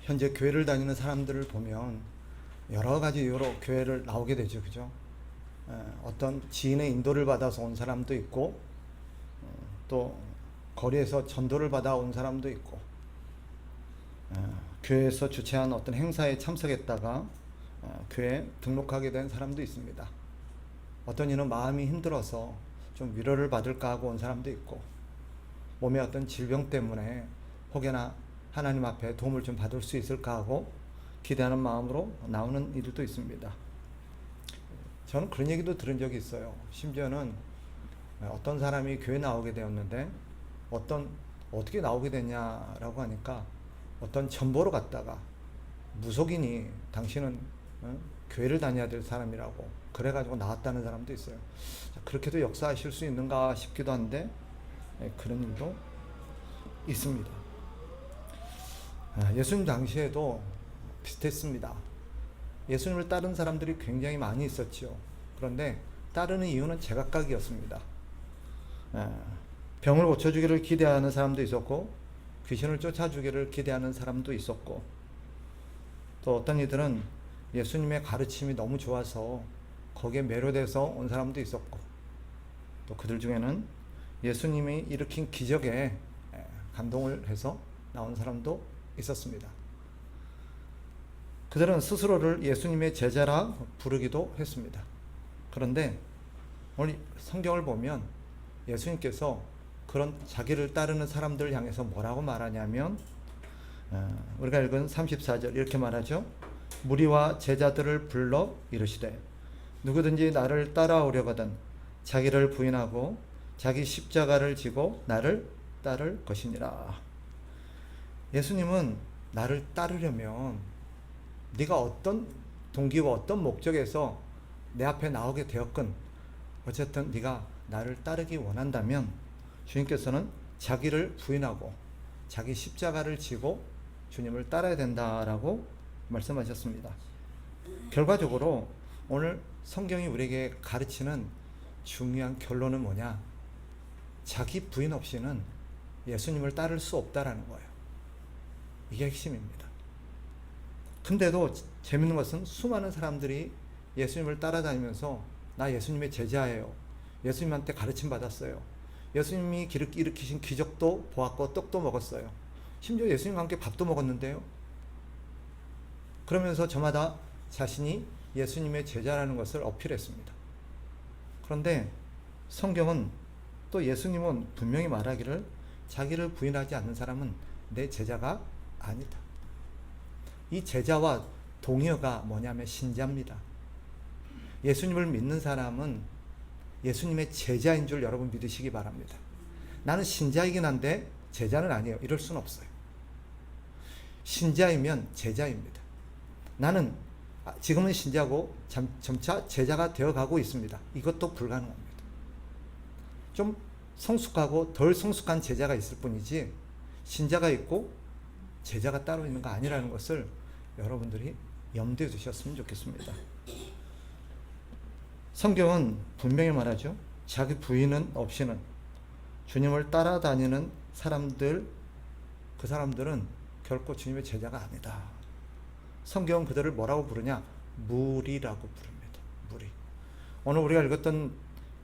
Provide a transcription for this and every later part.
현재 교회를 다니는 사람들을 보면 여러 가지 이유로 교회를 나오게 되죠. 그죠? 어떤 지인의 인도를 받아서 온 사람도 있고, 또 거리에서 전도를 받아 온 사람도 있고, 교회에서 주최한 어떤 행사에 참석했다가 교회에 등록하게 된 사람도 있습니다. 어떤 이는 마음이 힘들어서 좀 위로를 받을까 하고 온 사람도 있고, 몸의 어떤 질병 때문에 혹여나 하나님 앞에 도움을 좀 받을 수 있을까 하고 기대하는 마음으로 나오는 이들도 있습니다. 저는 그런 얘기도 들은 적이 있어요. 심지어는 어떤 사람이 교회 나오게 되었는데 어떻게 나오게 됐냐라고 하니까 어떤 전보로 갔다가 무속인이 당신은 교회를 다녀야 될 사람이라고 그래가지고 나왔다는 사람도 있어요. 그렇게도 역사하실 수 있는가 싶기도 한데 그런 일도 있습니다. 예수님 당시에도 비슷했습니다. 예수님을 따른 사람들이 굉장히 많이 있었죠. 그런데 따르는 이유는 제각각이었습니다. 병을 고쳐주기를 기대하는 사람도 있었고, 귀신을 쫓아주기를 기대하는 사람도 있었고, 또 어떤 이들은 예수님의 가르침이 너무 좋아서 거기에 매료돼서 온 사람도 있었고, 또 그들 중에는 예수님이 일으킨 기적에 감동을 해서 나온 사람도 있었습니다. 그들은 스스로를 예수님의 제자라 부르기도 했습니다. 그런데 오늘 성경을 보면 예수님께서 그런 자기를 따르는 사람들을 향해서 뭐라고 말하냐면, 우리가 읽은 34절 이렇게 말하죠. 무리와 제자들을 불러 이르시되 누구든지 나를 따라오려거든 자기를 부인하고 자기 십자가를 지고 나를 따를 것이니라. 예수님은 나를 따르려면 네가 어떤 동기와 어떤 목적에서 내 앞에 나오게 되었건 어쨌든 네가 나를 따르기 원한다면 주님께서는 자기를 부인하고 자기 십자가를 지고 주님을 따라야 된다라고 말씀하셨습니다. 결과적으로 오늘 성경이 우리에게 가르치는 중요한 결론은 뭐냐? 자기 부인 없이는 예수님을 따를 수 없다라는 거예요. 이게 핵심입니다. 근데도 재밌는 것은 수많은 사람들이 예수님을 따라다니면서 나 예수님의 제자예요. 예수님한테 가르침 받았어요. 예수님이 일으키신 기적도 보았고 떡도 먹었어요. 심지어 예수님과 함께 밥도 먹었는데요. 그러면서 저마다 자신이 예수님의 제자라는 것을 어필했습니다. 그런데 성경은 또 예수님은 분명히 말하기를 자기를 부인하지 않는 사람은 내 제자가 아니다. 이 제자와 동의어가 뭐냐면 신자입니다. 예수님을 믿는 사람은 예수님의 제자인 줄 여러분 믿으시기 바랍니다. 나는 신자이긴 한데 제자는 아니에요. 이럴 수는 없어요. 신자이면 제자입니다. 나는 지금은 신자고 점차 제자가 되어가고 있습니다. 이것도 불가능합니다. 좀 성숙하고 덜 성숙한 제자가 있을 뿐이지 신자가 있고 제자가 따로 있는 거 아니라는 것을 여러분들이 염두에 두셨으면 좋겠습니다. 성경은 분명히 말하죠. 자기 부인은 없이는 주님을 따라다니는 사람들, 그 사람들은 결코 주님의 제자가 아니다. 성경은 그들을 뭐라고 부르냐? 무리라고 부릅니다. 무리. 오늘 우리가 읽었던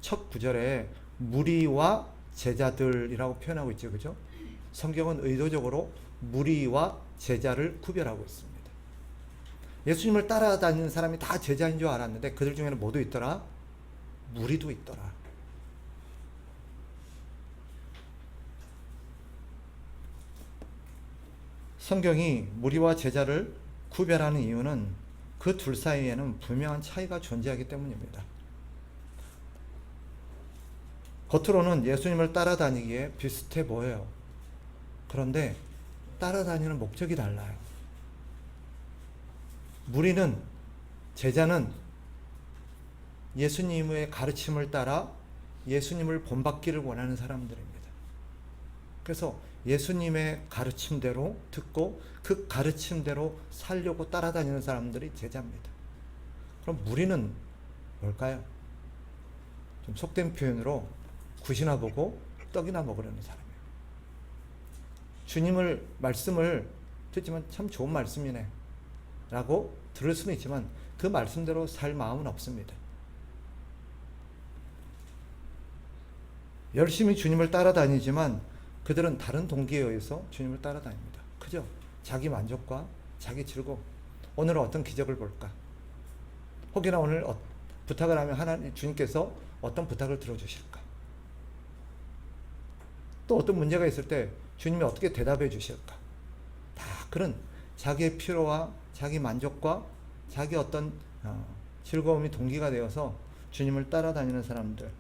첫 구절에 무리와 제자들이라고 표현하고 있죠. 그죠? 성경은 의도적으로 무리와 제자를 구별하고 있습니다. 예수님을 따라다니는 사람이 다 제자인 줄 알았는데 그들 중에는 뭐도 있더라? 무리도 있더라. 성경이 무리와 제자를 구별하는 이유는 그 둘 사이에는 분명한 차이가 존재하기 때문입니다. 겉으로는 예수님을 따라다니기에 비슷해 보여요. 그런데 따라다니는 목적이 달라요. 무리는, 제자는 예수님의 가르침을 따라 예수님을 본받기를 원하는 사람들입니다. 그래서 예수님의 가르침대로 듣고 그 가르침대로 살려고 따라다니는 사람들이 제자입니다. 그럼 무리는 뭘까요? 좀 속된 표현으로 굿이나 보고 떡이나 먹으려는 사람이에요. 주님을 말씀을 듣지만 참 좋은 말씀이네 라고 들을 수는 있지만 그 말씀대로 살 마음은 없습니다. 열심히 주님을 따라다니지만 그들은 다른 동기에 의해서 주님을 따라다닙니다. 그죠? 자기 만족과 자기 즐거움. 오늘은 어떤 기적을 볼까? 혹여나 오늘 부탁을 하면 하나님 주님께서 어떤 부탁을 들어주실까? 또 어떤 문제가 있을 때 주님이 어떻게 대답해 주실까? 다 그런 자기의 필요와 자기 만족과 자기 어떤 즐거움이 동기가 되어서 주님을 따라다니는 사람들,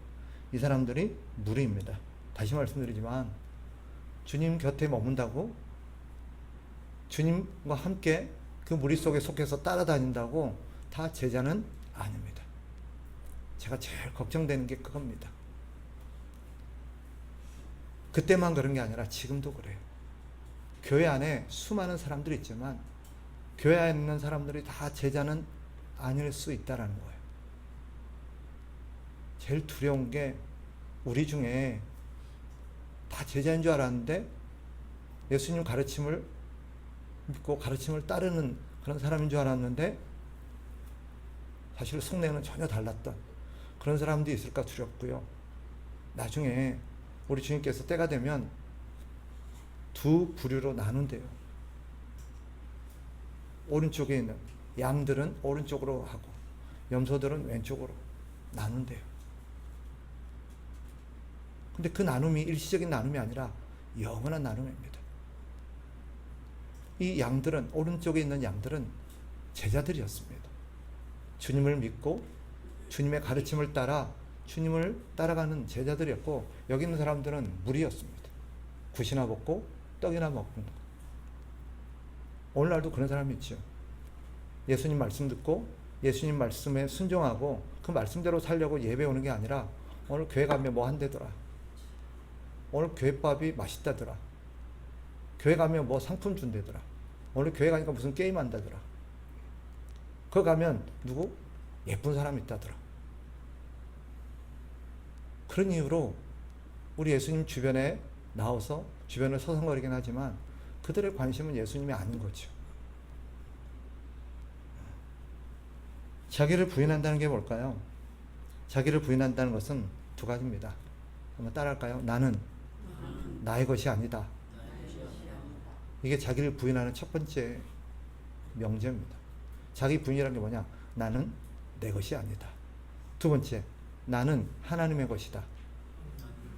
이 사람들이 무리입니다. 다시 말씀드리지만 주님 곁에 머문다고 주님과 함께 그 무리 속에 속해서 따라다닌다고 다 제자는 아닙니다. 제가 제일 걱정되는 게 그겁니다. 그때만 그런 게 아니라 지금도 그래요. 교회 안에 수많은 사람들이 있지만 교회 안에 있는 사람들이 다 제자는 아닐 수 있다는 거예요. 제일 두려운 게 우리 중에 다 제자인 줄 알았는데 예수님 가르침을 믿고 가르침을 따르는 그런 사람인 줄 알았는데 사실 속내는 전혀 달랐던 그런 사람도 있을까 두렵고요. 나중에 우리 주님께서 때가 되면 두 부류로 나눈대요. 오른쪽에 있는 양들은 오른쪽으로 하고 염소들은 왼쪽으로 나눈대요. 근데 그 나눔이 일시적인 나눔이 아니라 영원한 나눔입니다. 이 양들은, 오른쪽에 있는 양들은 제자들이었습니다. 주님을 믿고 주님의 가르침을 따라 주님을 따라가는 제자들이었고, 여기 있는 사람들은 무리였습니다. 굿이나 먹고 떡이나 먹는 거. 오늘날도 그런 사람이 있죠. 예수님 말씀 듣고 예수님 말씀에 순종하고 그 말씀대로 살려고 예배 오는 게 아니라 오늘 교회 가면 뭐 한대더라, 오늘 교회밥이 맛있다더라, 교회 가면 뭐 상품 준대더라, 오늘 교회 가니까 무슨 게임 한다더라, 거기 가면 누구 예쁜 사람 있다더라. 그런 이유로 우리 예수님 주변에 나와서 주변을 서성거리긴 하지만 그들의 관심은 예수님이 아닌 거죠. 자기를 부인한다는 게 뭘까요? 자기를 부인한다는 것은 두 가지입니다. 한번 따라할까요? 나는 나의 것이 아니다. 이게 자기를 부인하는 첫 번째 명제입니다. 자기 부인이라는 게 뭐냐? 나는 내 것이 아니다. 두 번째, 나는 하나님의 것이다.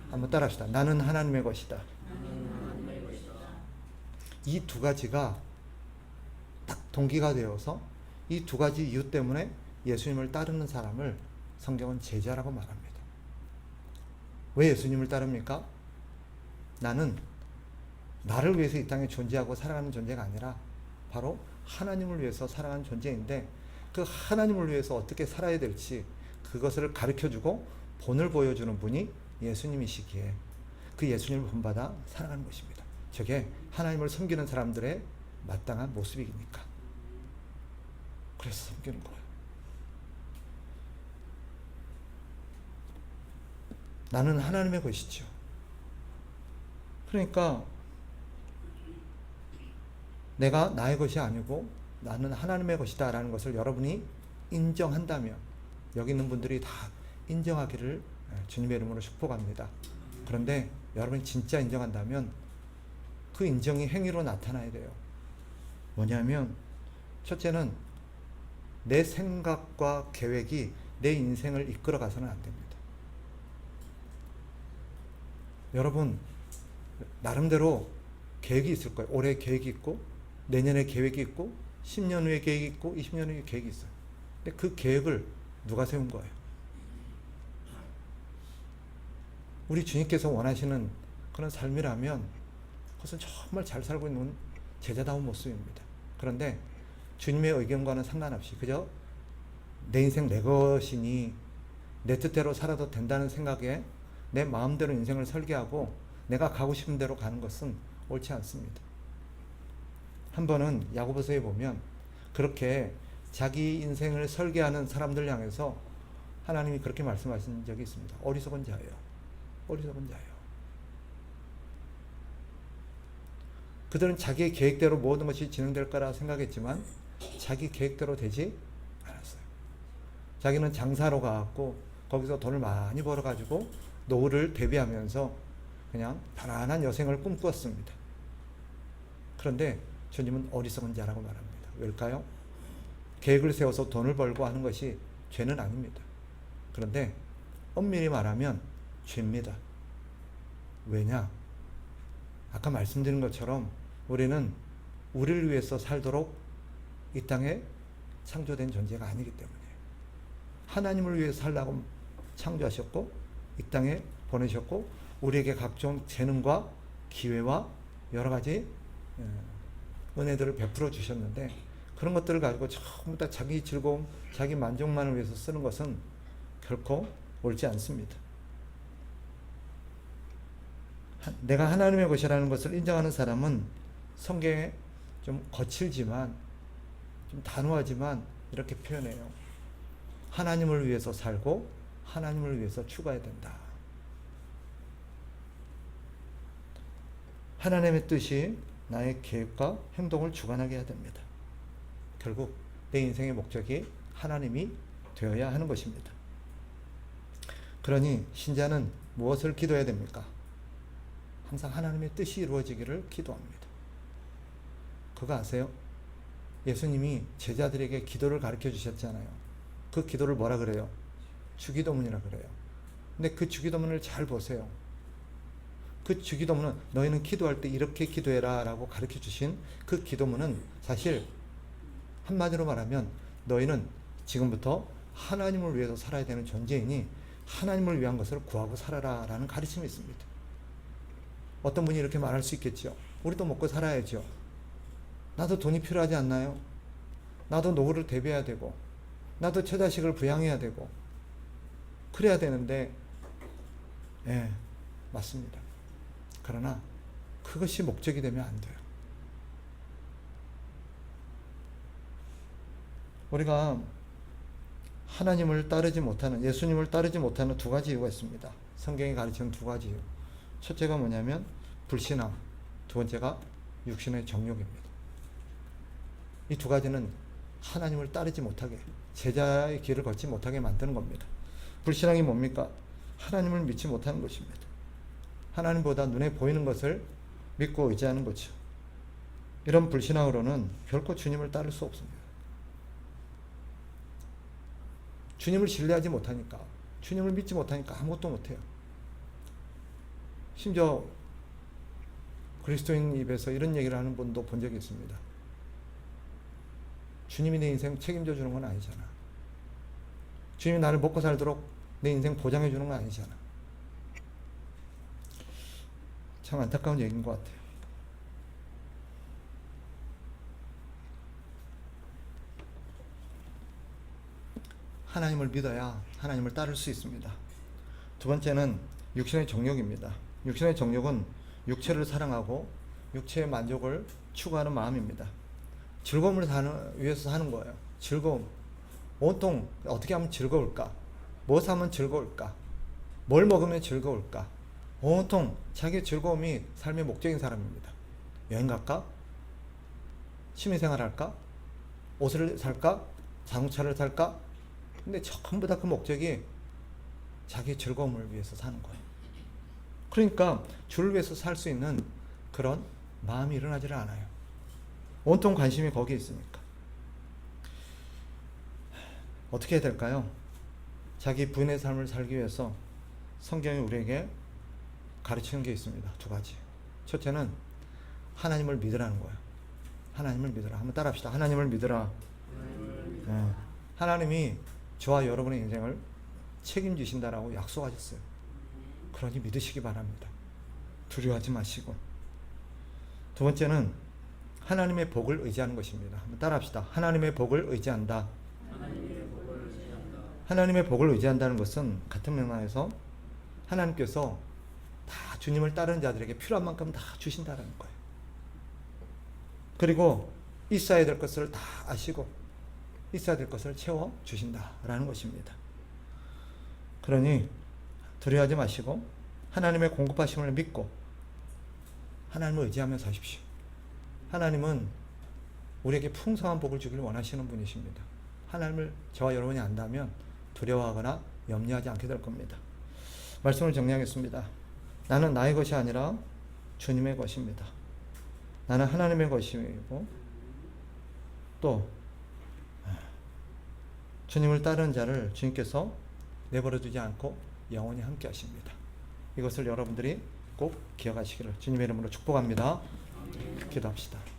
한번 따라합시다. 나는 하나님의 것이다. 이 두 가지가 딱 동기가 되어서 이 두 가지 이유 때문에 예수님을 따르는 사람을 성경은 제자라고 말합니다. 왜 예수님을 따릅니까? 나는 나를 위해서 이 땅에 존재하고 살아가는 존재가 아니라 바로 하나님을 위해서 살아가는 존재인데, 그 하나님을 위해서 어떻게 살아야 될지 그것을 가르쳐주고 본을 보여주는 분이 예수님이시기에 그 예수님을 본받아 살아가는 것입니다. 저게 하나님을 섬기는 사람들의 마땅한 모습이니까. 그래서 섬기는 거예요. 나는 하나님의 것이죠. 그러니까 내가 나의 것이 아니고 나는 하나님의 것이다 라는 것을 여러분이 인정한다면, 여기 있는 분들이 다 인정하기를 주님의 이름으로 축복합니다. 그런데 여러분이 진짜 인정한다면 그 인정이 행위로 나타나야 돼요. 뭐냐면, 첫째는 내 생각과 계획이 내 인생을 이끌어 가서는 안 됩니다. 여러분 나름대로 계획이 있을 거예요. 올해 계획이 있고 내년에 계획이 있고 10년 후에 계획이 있고 20년 후에 계획이 있어요. 근데 그 계획을 누가 세운 거예요? 우리 주님께서 원하시는 그런 삶이라면 그것은 정말 잘 살고 있는 제자다운 모습입니다. 그런데 주님의 의견과는 상관없이 그저 내 인생 내 것이니 내 뜻대로 살아도 된다는 생각에 내 마음대로 인생을 설계하고 내가 가고 싶은 대로 가는 것은 옳지 않습니다. 한 번은 야고보서에 보면 그렇게 자기 인생을 설계하는 사람들 향해서 하나님이 그렇게 말씀하신 적이 있습니다. 어리석은 자예요. 어리석은 자예요. 그들은 자기의 계획대로 모든 것이 진행될 거라 생각했지만 자기 계획대로 되지 않았어요. 자기는 장사로 가갖고 거기서 돈을 많이 벌어가지고 노후를 대비하면서 그냥 편안한 여생을 꿈꾸었습니다. 그런데 주님은 어리석은 자라고 말합니다. 왜일까요? 계획을 세워서 돈을 벌고 하는 것이 죄는 아닙니다. 그런데 엄밀히 말하면 죄입니다. 왜냐? 아까 말씀드린 것처럼 우리는 우리를 위해서 살도록 이 땅에 창조된 존재가 아니기 때문에 하나님을 위해서 살라고 창조하셨고 이 땅에 보내셨고 우리에게 각종 재능과 기회와 여러 가지 은혜들을 베풀어 주셨는데 그런 것들을 가지고 전부 다 자기 즐거움, 자기 만족만을 위해서 쓰는 것은 결코 옳지 않습니다. 내가 하나님의 것이라는 것을 인정하는 사람은 성경에 좀 거칠지만 좀 단호하지만 이렇게 표현해요. 하나님을 위해서 살고 하나님을 위해서 추구해야 된다. 하나님의 뜻이 나의 계획과 행동을 주관하게 해야 됩니다. 결국 내 인생의 목적이 하나님이 되어야 하는 것입니다. 그러니 신자는 무엇을 기도해야 됩니까? 항상 하나님의 뜻이 이루어지기를 기도합니다. 그거 아세요? 예수님이 제자들에게 기도를 가르쳐 주셨잖아요. 그 기도를 뭐라 그래요? 주기도문이라 그래요. 근데 그 주기도문을 잘 보세요. 그 주기도문은 너희는 기도할 때 이렇게 기도해라 라고 가르쳐 주신 그 기도문은 사실 한마디로 말하면 너희는 지금부터 하나님을 위해서 살아야 되는 존재이니 하나님을 위한 것을 구하고 살아라 라는 가르침이 있습니다. 어떤 분이 이렇게 말할 수 있겠죠. 우리도 먹고 살아야죠. 나도 돈이 필요하지 않나요? 나도 노후를 대비해야 되고 나도 처자식을 부양해야 되고 그래야 되는데 예, 맞습니다. 그러나 그것이 목적이 되면 안 돼요. 우리가 하나님을 따르지 못하는, 예수님을 따르지 못하는 두 가지 이유가 있습니다. 성경이 가르치는 두 가지 이유. 첫째가 뭐냐면 불신앙, 두 번째가 육신의 정욕입니다. 이 두 가지는 하나님을 따르지 못하게, 제자의 길을 걷지 못하게 만드는 겁니다. 불신앙이 뭡니까? 하나님을 믿지 못하는 것입니다. 하나님보다 눈에 보이는 것을 믿고 의지하는 거죠. 이런 불신앙으로는 결코 주님을 따를 수 없습니다. 주님을 신뢰하지 못하니까, 주님을 믿지 못하니까 아무것도 못해요. 심지어 그리스도인 입에서 이런 얘기를 하는 분도 본 적이 있습니다. 주님이 내 인생 책임져 주는 건 아니잖아. 주님이 나를 먹고 살도록 내 인생 보장해 주는 건 아니잖아. 참 안타까운 얘기인 것 같아요. 하나님을 믿어야 하나님을 따를 수 있습니다. 두 번째는 육신의 정욕입니다. 육신의 정욕은 육체를 사랑하고 육체의 만족을 추구하는 마음입니다. 즐거움을 위해서 사는 거예요. 즐거움. 온통 어떻게 하면 즐거울까? 무엇 하면 즐거울까? 뭘 먹으면 즐거울까? 온통 자기의 즐거움이 삶의 목적인 사람입니다. 여행 갈까? 취미생활 할까? 옷을 살까? 자동차를 살까? 근데 전부 다 그 목적이 자기의 즐거움을 위해서 사는 거예요. 그러니까 주를 위해서 살 수 있는 그런 마음이 일어나지를 않아요. 온통 관심이 거기에 있으니까. 어떻게 해야 될까요? 자기 부인의 삶을 살기 위해서 성경이 우리에게 가르치는 게 있습니다. 두 가지. 첫째는 하나님을 믿으라는 거예요. 하나님을 믿으라. 한번 따라합시다. 하나님을 믿으라. 네. 하나님이 저와 여러분의 인생을 책임지신다라고 약속하셨어요. 그러니 믿으시기 바랍니다. 두려워하지 마시고. 두 번째는 하나님의 복을 의지하는 것입니다. 한번 따라합시다. 하나님의 복을 의지한다. 하나님의 복을 의지한다는 것은 같은 맥락에서 하나님께서 다 주님을 따르는 자들에게 필요한 만큼 다 주신다는 거예요. 그리고 있어야 될 것을 다 아시고 있어야 될 것을 채워 주신다라는 것입니다. 그러니 두려워하지 마시고 하나님의 공급하심을 믿고 하나님을 의지하며 사십시오. 하나님은 우리에게 풍성한 복을 주길 원하시는 분이십니다. 하나님을 저와 여러분이 안다면 두려워하거나 염려하지 않게 될 겁니다. 말씀을 정리하겠습니다. 나는 나의 것이 아니라 주님의 것입니다. 나는 하나님의 것이고 또 주님을 따르는 자를 주님께서 내버려 두지 않고 영원히 함께 하십니다. 이것을 여러분들이 꼭 기억하시기를 주님의 이름으로 축복합니다. 기도합시다.